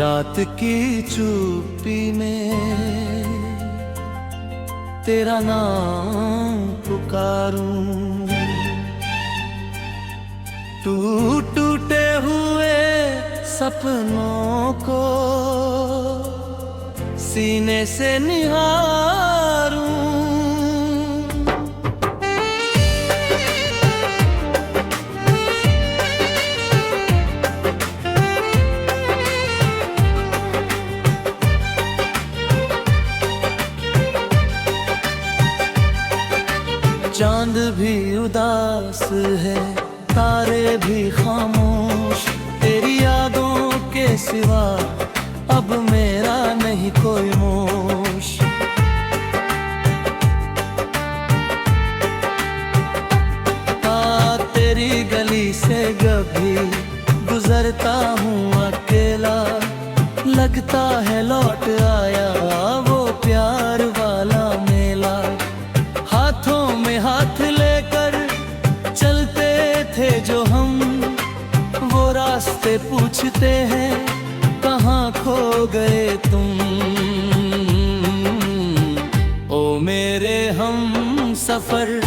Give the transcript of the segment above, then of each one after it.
रात की चुप्पी में तेरा नाम पुकारूं, टूटे हुए सपनों को सीने से निहारूं। चांद भी उदास है, तारे भी खामोश, तेरी यादों के सिवा अब मेरा नहीं कोई मोश। तेरी गली से कभी गुजरता हूँ अकेला, लगता है लौट आया वो प्यार वाला मेला। हाथों में हाथ लेकर चलते थे जो हम, वो रास्ते पूछते हैं कहाँ खो गए तुम। ओ मेरे हम सफर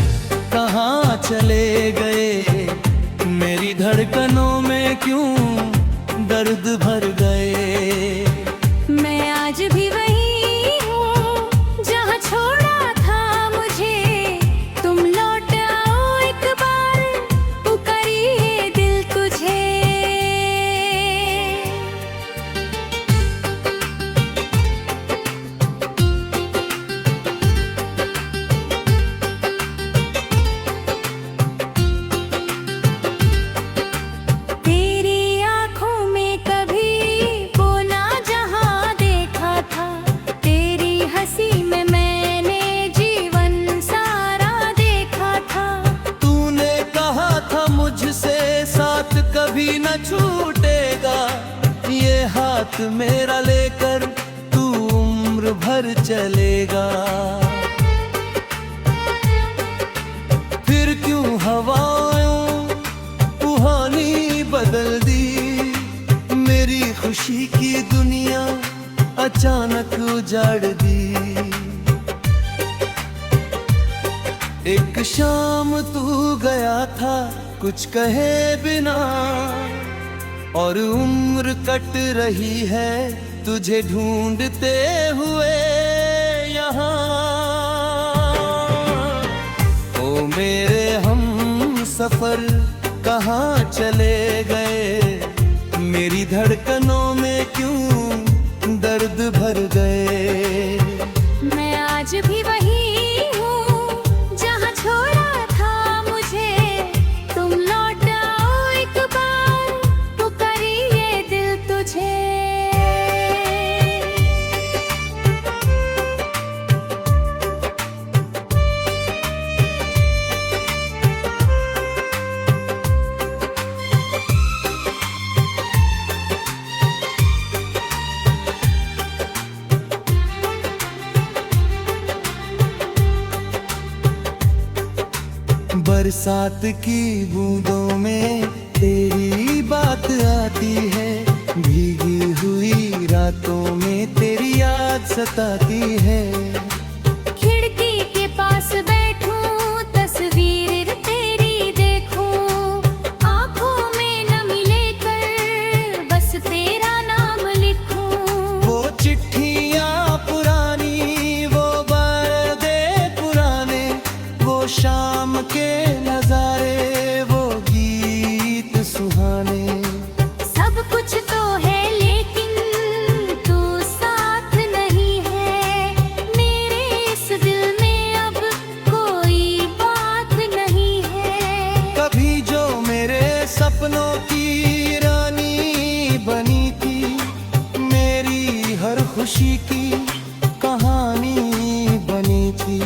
कहाँ चले गए, मेरी धड़कनों में क्यों दर्द भर गए। मैं आज भी वही हूँ जहाँ छोड़ा था मुझे, तुम लौट आओ एक बार, पुकारिए दिल तुझे। तेरी आँखों में कभी वो ना जहाँ देखा था, तेरी हंसी में मैंने जीवन सारा देखा था। तूने कहा था मुझसे साथ कभी न छूटेगा, ये हाथ मेरा लेकर तू उम्र भर चलेगा। फिर क्यों हवाओं कहानी बदल दी, मेरी खुशी की दुनिया अचानक उजाड़ दी। एक शाम तू गया था कुछ कहे बिना, और उम्र कट रही है तुझे ढूंढते हुए यहाँ। ओ मेरे हम सफर कहाँ चले गए, मेरी धड़कनों में क्यों दर्द भर गए। मैं आज भी वही हूँ जहाँ छोड़ा था मुझे, तुम लौट आओ एक बार, पुकारिए दिल तुझे। बरसात की बूंदों में तेरी बात आती है, भीगी हुई रातों में तेरी याद सताती है। खिड़की के पास बैठूं, तस्वीर तेरी देखूं, आंखों में नमी लेकर बस तेरा नाम लिखूं। वो चिट्ठियाँ पुरानी, वो वादे पुराने, वो शाम के नजारे, वो गीत सुहाने। सब कुछ तो है लेकिन तू साथ नहीं है, मेरे इस दिल में अब कोई बात नहीं है। कभी जो मेरे सपनों की रानी बनी थी, मेरी हर खुशी की कहानी बनी थी।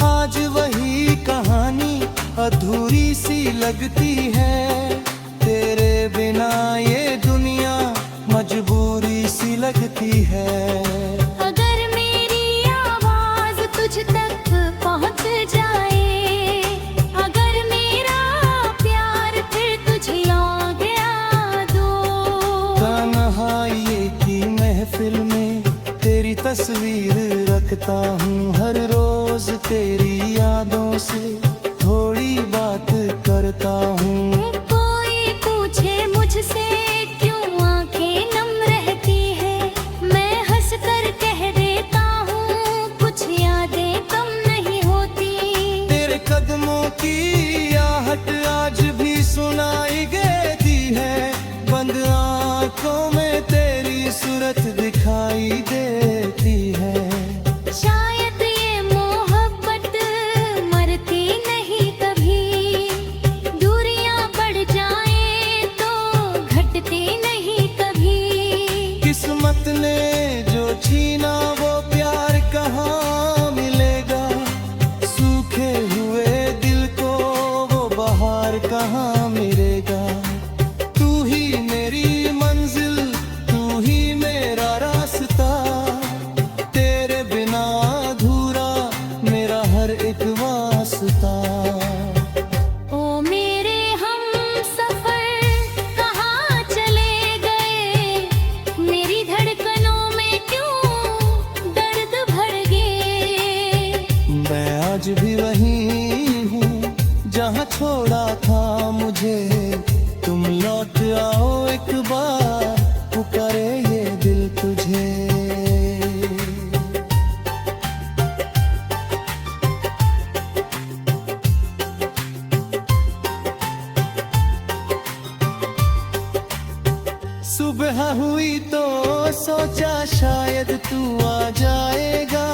आज वही कहानी अधूरी सी लगती है, तेरे बिना ये दुनिया मजबूरी सी लगती है। अगर मेरी आवाज तुझ तक पहुंच जाए, अगर मेरा प्यार फिर तुझे आ गया, दो तन्हाई तस्वीर रखता हूँ हर रोज तेरी यादों से थोड़ी बात करता हूँ। कोई पूछे मुझसे क्यों आंखें नम रहती है, मैं हंस कर कह देता हूँ कुछ यादें कम नहीं होती। तेरे कदमों की आहट आज भी सुनाई देती है, बंद आंखों में तेरी सूरत दिखाई देती है। शायद ये मोहब्बत मरती नहीं कभी, दूरियां बढ़ जाएं तो घटती नहीं कभी। किस्मत ने जो छीना वो प्यार कहाँ मिलेगा, सूखे हुए दिल को वो बहार कहाँ मिलेगा। तू ही मेरी मंजिल, तू ही मेरा रास्ता, तेरे बिना अधूरा मेरा हर एक वास्ता। ओ मेरे हम सफर कहाँ चले गए, मेरी धड़कनों में क्यों दर्द भर गए। मैं आज भी वही हूँ जहाँ छोड़ा था मुझे, तुम लौट आओ एक बार, पुकारे ये दिल तुझे। सुबह हुई तो सोचा शायद तू आ जाएगा,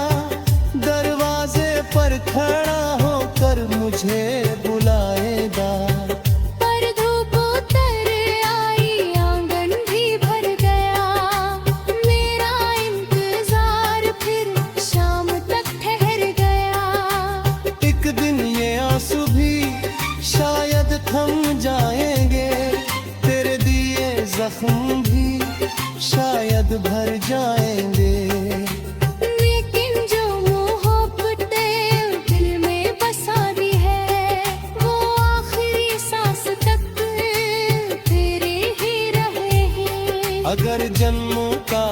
दरवाजे पर खड़ा होकर मुझे बुलाएगा। पर धूप उतर आई आंगन भी भर गया, मेरा इंतजार फिर शाम तक ठहर गया। एक दिन ये आंसू भी शायद थम जाएंगे, तेरे दिए जख्म भी शायद भर जाएंगे। लेकिन जो मोहब्बतें दिल में बसा दी है, वो आखिरी सांस तक तेरे ही रहे हैं। अगर जन्मों का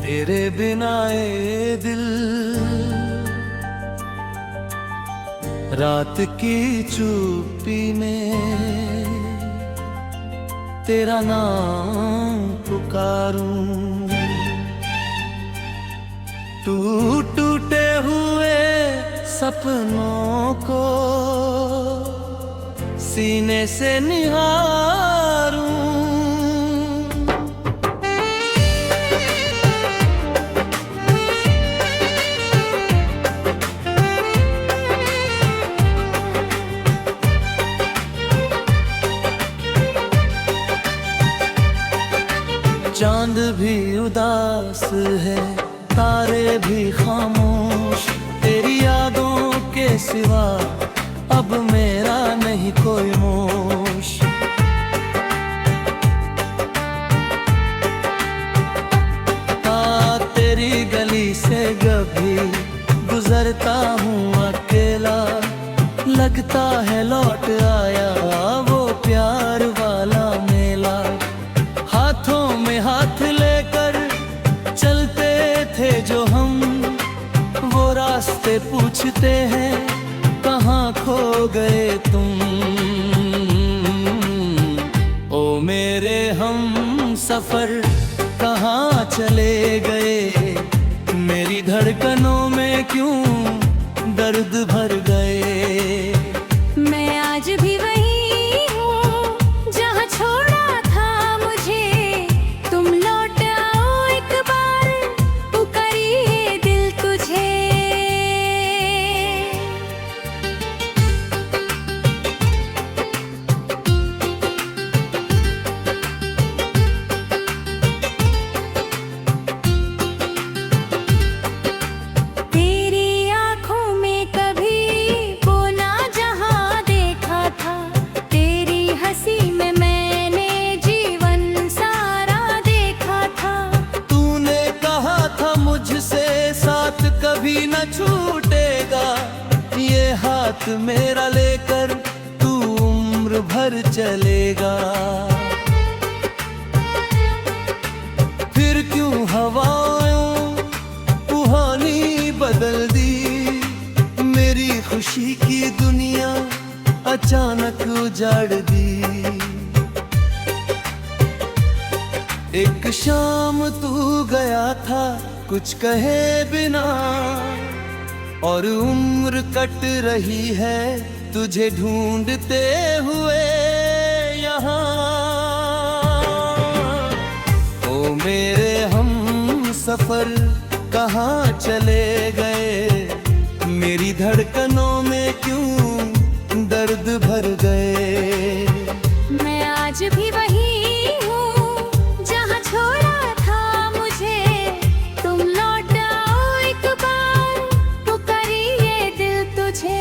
तेरे बिना ए दिल रात की चुप्पी में तेरा नाम पुकारूं। टूटे हुए सपनों को सीने से निहारूं। चांद भी उदास है, तारे भी खामोश, तेरी यादों के सिवा अब मेरा नहीं कोई मोश। तेरी गली से कभी गुजरता हूँ अकेला, लगता है लौट आया वो प्यार वाला मेला। हाथों में हाथ लेकर चलते थे जो हम, वो रास्ते पूछते हैं कहाँ खो गए तुम। ओ मेरे हम सफर कहाँ चले गए, मेरी धड़कनों में क्यों दर्द भर गए। मैं आज भी वही हूँ जहाँ छोड़ा था मुझे, तुम लौट आओ एक बार, पुकारिए दिल तुझे। तेरी आँखों में कभी मेरा लेकर तू उम्र भर चलेगा। फिर क्यों हवाओं कहानी बदल दी, मेरी खुशी की दुनिया अचानक उजाड़ दी। एक शाम तू गया था कुछ कहे बिना, और उम्र कट रही है तुझे ढूंढते हुए यहाँ। ओ मेरे हम सफर कहाँ चले गए, मेरी धड़कनों में क्यों दर्द भर गए। मैं आज भी वही हूँ जहाँ छोड़ा था मुझे, तुम लौट आओ एक बार, पुकारी ये दिल तुझे।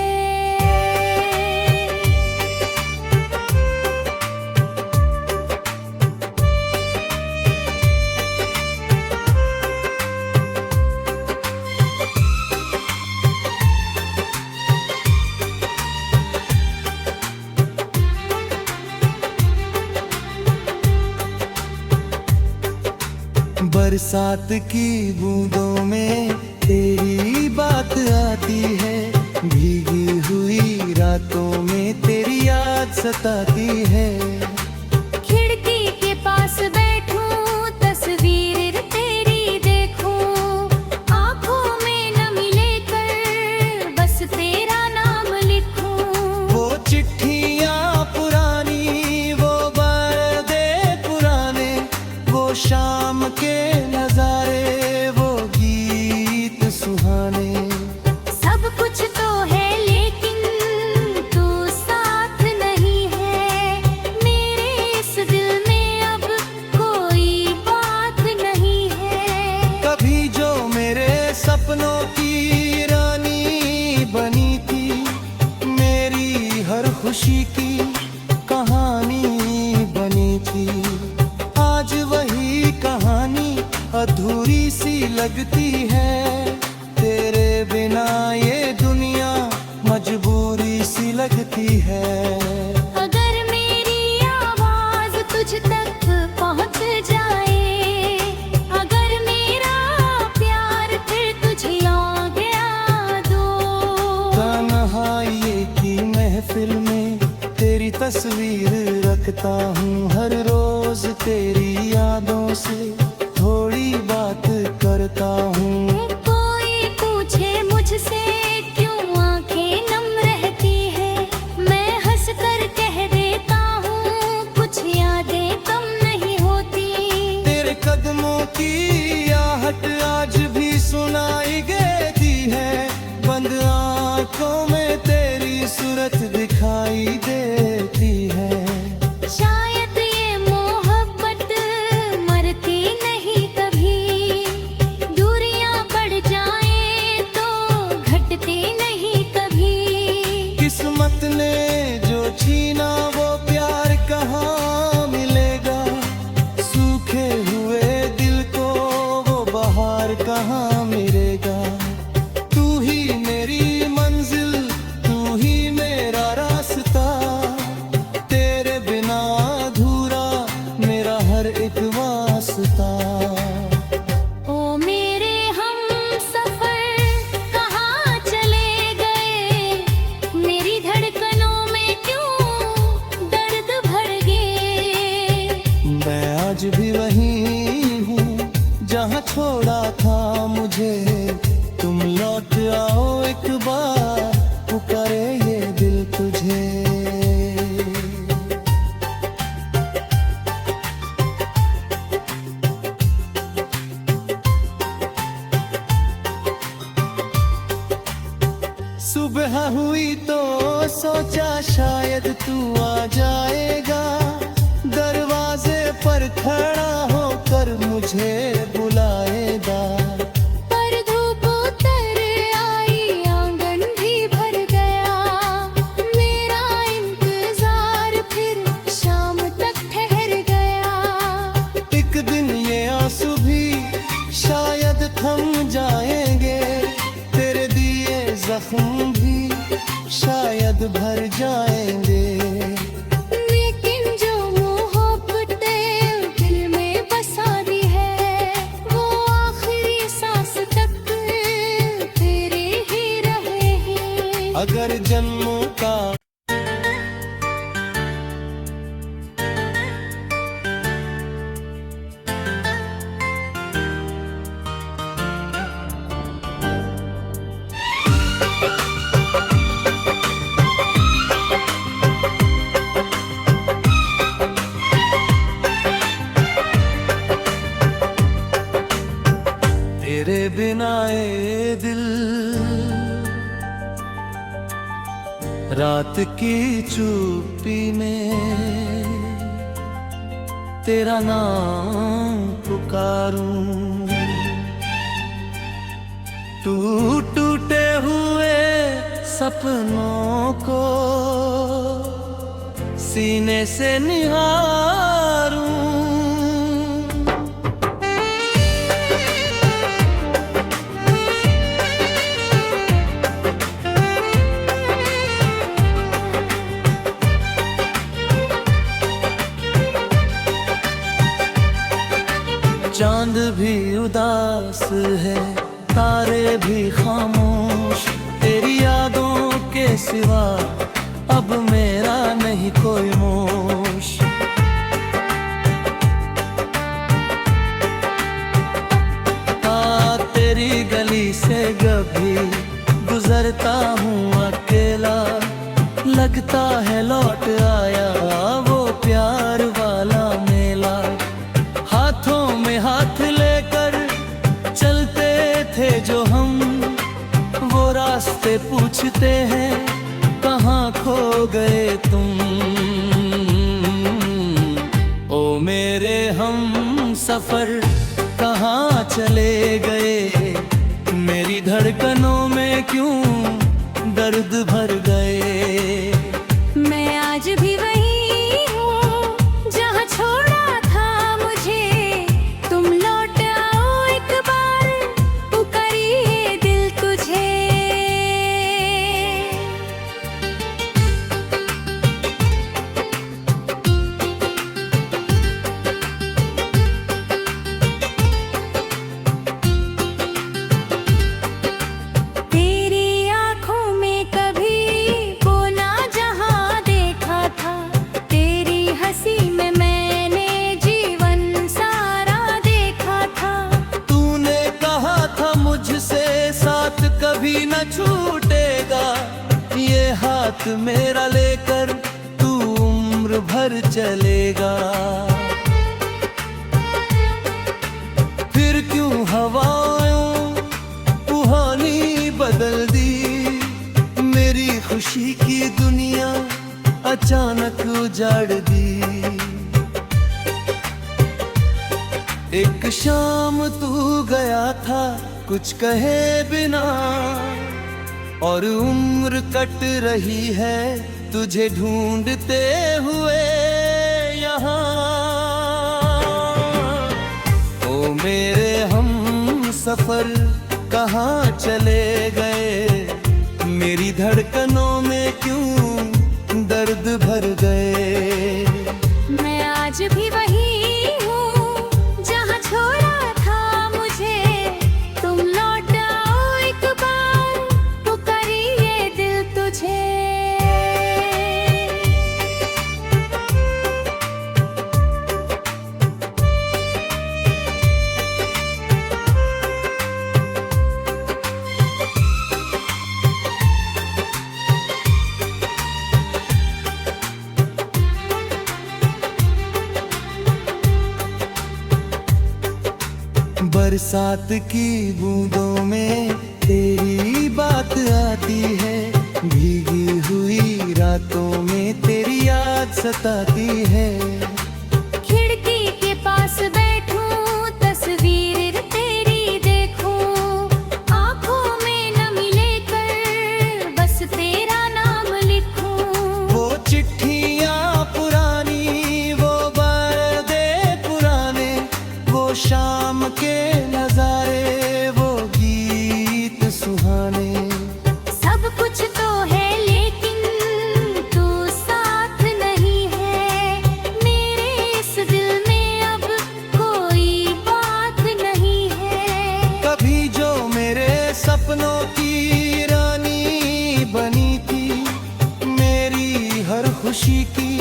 बरसात की बूंदों में तेरी बात आती है, भीगी हुई रातों में तेरी याद सताती है। खिड़की के पास बैठूं, तस्वीर तेरी देखूं, आंखों में नमी लेकर बस तेरा नाम लिखूं। वो चिट्ठियाँ पुरानी, वो वादे पुराने, वो शाम के नजारे, वो गीत सुहाने। सब कुछ तो है लेकिन तू साथ नहीं है, मेरे इस दिल में अब कोई बात नहीं है। कभी जो मेरे सपनों की रानी बनी थी, मेरी हर खुशी की कहानी बनी थी, आज वही कहानी अधूरी सी लगती है। तेरे बिना ये दुनिया मजबूरी सी लगती है। अगर मेरी आवाज तुझ तक पहुंच जाए, अगर मेरा प्यार फिर तुझे आ गया दो। तन्हाई की महफिल में तेरी तस्वीर रखता हूँ, हर रोज तेरी यादों से थोड़ी बात करता हूँ। कोई पूछे मुझसे क्यों आंखें नम रहती है, मैं हंस कर कह देता हूँ कुछ यादें कम नहीं होती। तेरे कदमों की आहट आज भी सुनाई देती है, बंद आंखों में तेरी सूरत दिखाई देती है। शायद ये मोहब्बत मरती नहीं कभी, दूरियां बढ़ जाएं तो घटती नहीं कभी। किस्मत ने जो छीना वो प्यार कहाँ मिलेगा, सूखे हुए दिल को वो बहार कहाँ मिलेगा। तू ही मेरी मंजिल, तू ही मेरा रास्ता, तेरे बिना अधूरा मेरा हर एक वास्ता। ओ मेरे हम सफर कहाँ चले गए, मेरी धड़कनों में क्यों दर्द भर गए। मैं आज भी वही हूँ जहाँ छोड़ा था मुझे, तुम लौट आओ एक बार, पुकारे ये दिल तुझे। सुबह हुई तो सोचा शायद तू आ जाएगा, दरवाजे पर खड़ा होकर मुझे बुलाएगा। पर धूप उतर आई, आंगन भी भर गया, मेरा इंतजार फिर शाम तक ठहर गया। एक दिन ये आंसू भी शायद थम जाएंगे, तेरे दिए जख्म भी शायद भर जाएंगे। लेकिन जो मोहब्बतें दिल में बसा दी है, वो आखिरी सांस तक तेरे ही रहे हैं। अगर जन्मों का तेरे बिना ए दिल रात की चुप्पी में तेरा नाम पुकारूं। टूटे हुए सपनों को सीने से निहारूं। चांद भी उदास है, तारे भी खामोश, तेरी यादों के सिवा अब मेरा नहीं कोई मोश। तेरी गली से कभी गुजरता हूँ अकेला, लगता है लौट आया वो प्यार वाला मेला। हाथों में हाथ लेकर चलते थे जो हम, वो रास्ते पूछते हैं कहाँ खो गए तुम। ओ मेरे हम सफर कहाँ चले गए, मेरी धड़कनों में क्यों दर्द भर गए। मैं आज भी वही हूँ जहाँ छोड़ा था मुझे, तुम लौट आओ एक बार, पुकारिए दिल तुझे। तेरी आँखों में कभी वो ना जहाँ देखा था, तेरी हंसी में मैंने जीवन सारा देखा था। तूने कहा था मुझसे साथ कभी न छूटेगा, ये हाथ मेरा लेकर तू उम्र भर चलेगा। फिर क्यों हवाओं कहानी बदल दी, मेरी खुशी की दुनिया अचानक उजाड़ दी। एक शाम तू गया था कुछ कहे बिना, और उम्र कट रही है तुझे ढूंढते हुए यहाँ। ओ मेरे हम सफर कहाँ चले गए, मेरी धड़कनों में क्यों दर्द भर गए। मैं आज भी वही हूँ जहाँ छोड़ा था मुझे, तुम लौट आओ एक बार, पुकारिए दिल तुझे। बरसात की बूंदों में तेरी बात आती है, भीगी हुई रातों में तेरी याद सताती है। खिड़की के पास बैठूं, तस्वीर तेरी देखूं, आंखों में नमी लेकर बस तेरा नाम लिखूं। वो चिट्ठियाँ पुरानी, वो वादे पुराने, वो शाम के नजारे, वो गीत सुहाने। सब कुछ तो है लेकिन हर खुशी की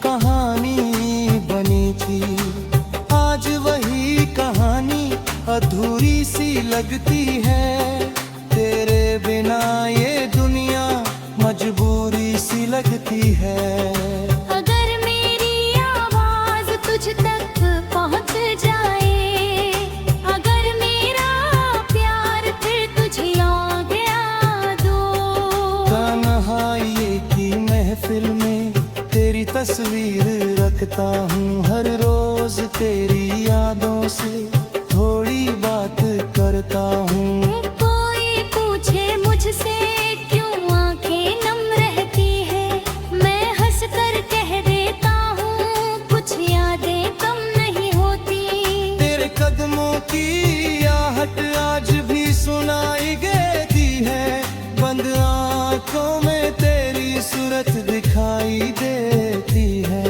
कहानी बनी थी। आज वही कहानी अधूरी सी लगती है। तेरे बिना ये दुनिया मजबूरी सी लगती है। अगर मेरी आवाज तुझ तक पहुंच जाए, अगर मेरा प्यार फिर तुझे आ गया दो। तन्हाई की महफिल में तेरी तस्वीर रखता हूँ। हर रोज तेरी यादों से थोड़ी बात करता हूँ। कोई पूछे मुझसे क्यों आंखें नम रहती है, मैं हंस कर कह देता हूँ कुछ यादें कम नहीं होती। तेरे कदमों की आहट आज भी सुनाई देती है। बंद आंखों में तेरी सूरत दिखाई देती है।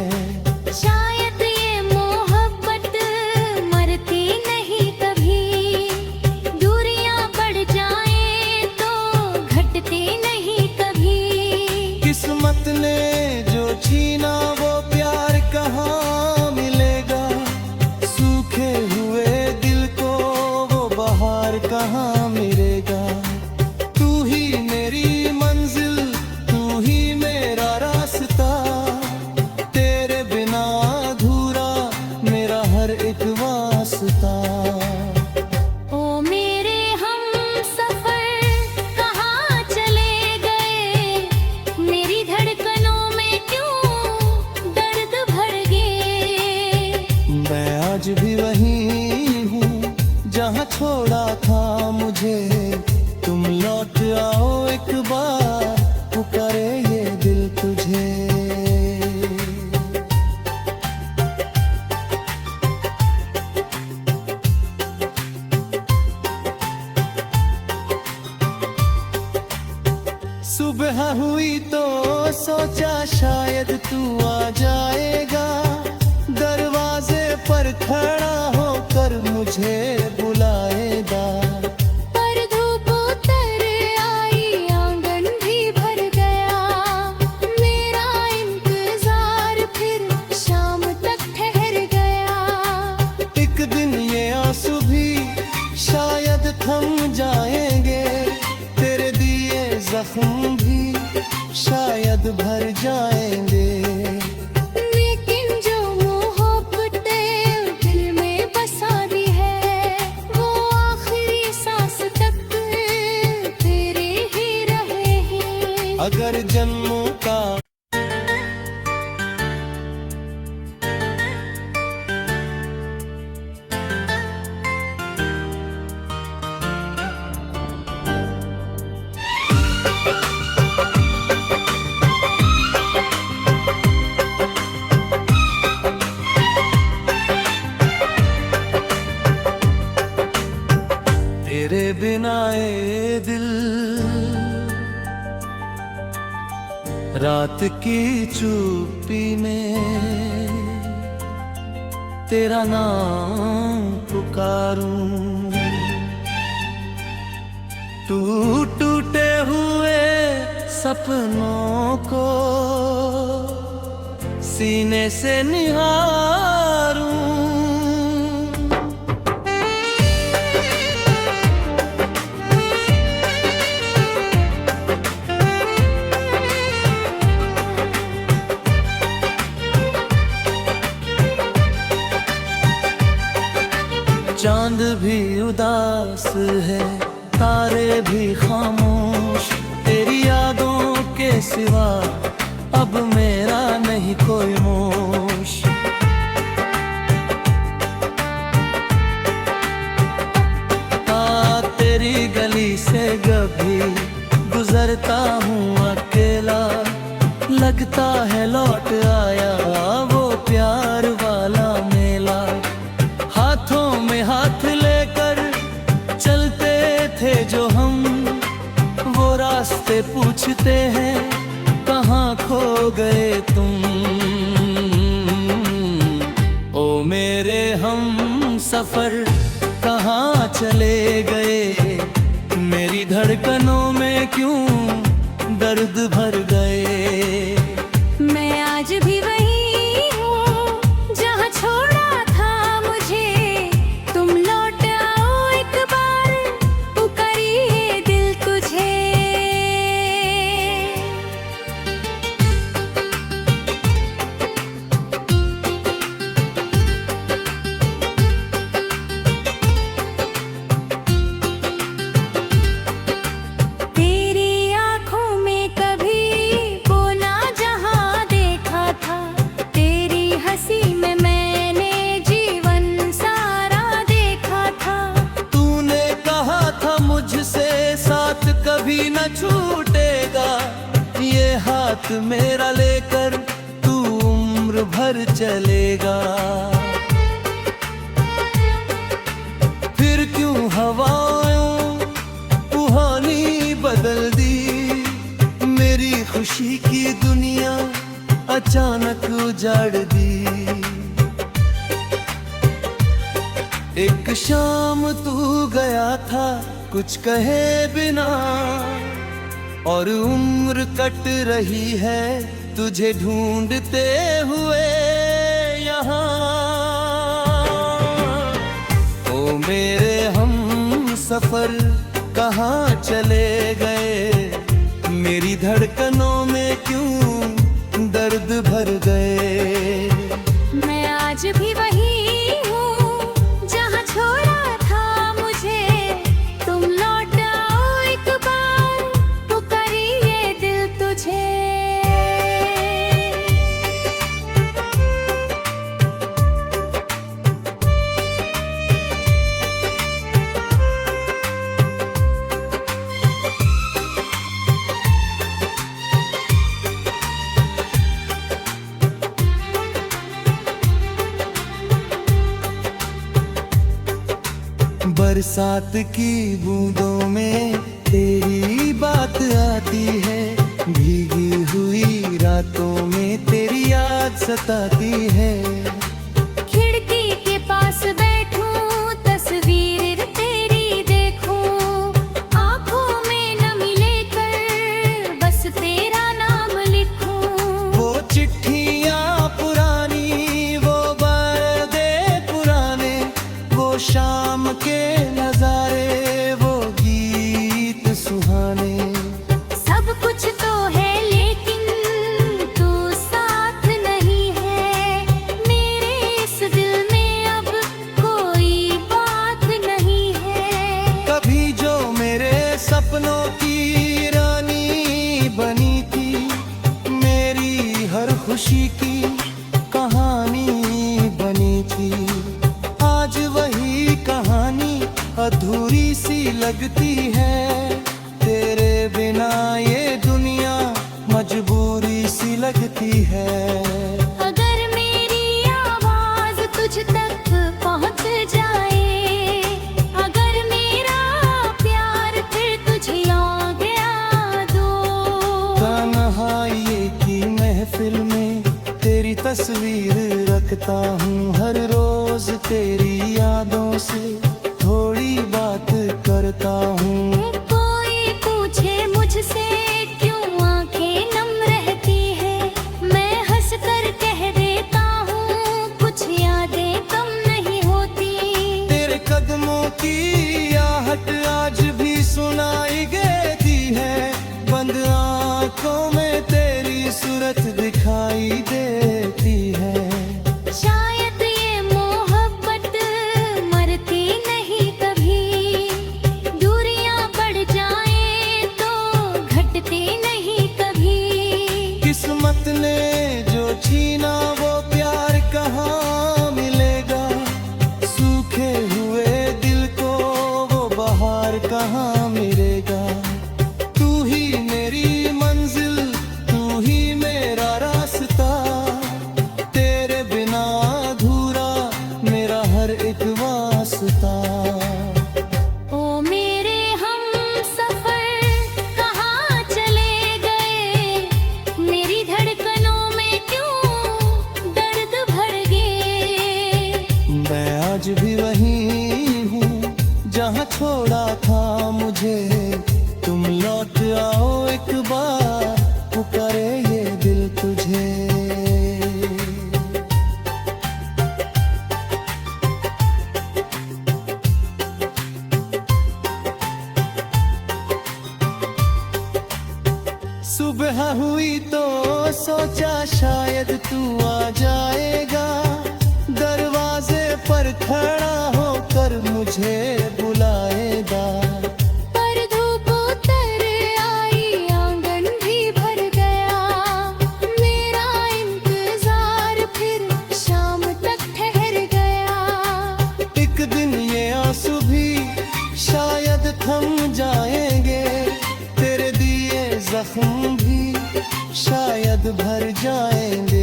शायद ये मोहब्बत मरती नहीं कभी, दूरियां बढ़ जाएं तो घटती नहीं कभी। किस्मत ने जो छीना वो प्यार कहाँ मिलेगा। सूखे हुए दिल को वो बहार कहाँ मिलेगा। तू ही मेरी मंजिल, तू ही मेरा रास्ता। तेरे बिना अधूरा मेरा हर एक वास्ता। ओ मेरे हम सफर कहाँ चले गए, मेरी धड़कनों में क्यों दर्द भर गए। मैं आज भी वही हूँ जहाँ छोड़ा था मुझे। तुम लौट आओ एक बार, पुकारे ये दिल तुझे। सुबह हुई तो सोचा शायद तू आ जाएगा। दरवाजे पर खड़ा होकर मुझे बुलाएगा। पर धूप उतर आई, आंगन भी भर गया। मेरा इंतजार फिर शाम तक ठहर गया। एक दिन ये आंसू भी शायद थम जाएंगे। तेरे दिए जख्म भी शायद भर जाएंगे। लेकिन जो मोहब्बतें दिल में बसा दी है, वो आखिरी सांस तक तेरे ही रहेंगे। अगर जन्मों का तेरे बिना ए दिल रात की चुप्पी में तेरा नाम पुकारूं। टूटे हुए सपनों को सीने से निहारूं। चांद भी उदास है, तारे भी खामोश। तेरी यादों के सिवा अब मेरा नहीं कोई मोश। तेरी गली से कभी गुजरता हूँ अकेला। लगता है लौट आया वो प्यार वाला मेला। हाथों में हाथ लेकर चलते थे जो हम, वो रास्ते पूछते हैं कहाँ खो गए तुम। ओ मेरे हम सफर कहाँ चले गए। मेरी धड़कनों में क्यों दर्द भर गए। मेरा लेकर तू उम्र भर चलेगा। फिर क्यों हवाओं रूहानी बदल दी, मेरी खुशी की दुनिया अचानक उजाड़ दी। एक शाम तू गया था कुछ कहे बिना, और उम्र कट रही है तुझे ढूंढते हुए यहाँ। ओ मेरे हम सफर कहाँ चले गए, मेरी धड़कनों में क्यों दर्द भर गए। मैं आज भी वही हूँ जहाँ छोड़ा था मुझे, तुम लौट आओ एक बार, पुकारी ये दिल तुझे। बरसात की बूंदों में तेरी बात आती है, भीगी हुई रातों में तेरी याद सताती है। खिड़की के पास बैठूं, तस्वीर तेरी देखूं, आंखों में नमी लेकर बस तेरा नाम लिखूं। वो चिट्ठियाँ पुरानी, वो वादे पुराने, वो शाम के नजारे, वो गीत सुहाने। सब कुछ तो है लेकिन तू साथ नहीं है, मेरे इस दिल में अब कोई बात नहीं है। कभी जो मेरे सपनों की रानी बनी थी, मेरी हर खुशी की कहानी बनी थी, आज वही कहानी अधूरी सी लगती है। तेरे बिना ये दुनिया मजबूरी सी लगती है। अगर मेरी आवाज तुझ तक पहुंच जाए, अगर मेरा प्यार फिर तुझे आ गया दो। तन्हाई की महफिल में तेरी तस्वीर रखता हूँ, हर रोज तेरी यादों से थोड़ी बात करता हूँ। कोई पूछे मुझसे क्यों आंखें नम रहती है, मैं हंस कर कह देता हूँ कुछ यादें कम नहीं होती। तेरे कदमों की आहट आज भी सुनाई देती है, बंद आंखों में तेरी सूरत दिखाई देती है। शायद ये मोहब्बत मरती नहीं कभी, दूरियां बढ़ जाएं तो घटती नहीं कभी। किस्मत ने जो छीना वो प्यार कहाँ मिलेगा, सूखे हुए दिल को वो बहार कहाँ मिलेगा। तू ही मेरी मंजिल, तू ही मेरा रास्ता, तेरे बिना अधूरा मेरा हर एक वास्ता। ओ मेरे हम सफर कहाँ चले गए, मेरी धड़कनों में क्यों दर्द भर गए। मैं आज भी वही हूँ जहाँ छोड़ा था मुझे, तुम लौट आओ एक बार, पुकारे ये दिल तुझे। सुबह हुई तो सोचा शायद तू आ जाएगा, दरवाजे पर खड़ा होकर मुझे बुलाएगा। पर धूप उतर आई, आंगन भी भर गया, मेरा इंतजार फिर शाम तक ठहर गया। एक दिन ये आंसू भी शायद थम जाएंगे, तेरे दिए जख्म भी शायद भर जाएंगे।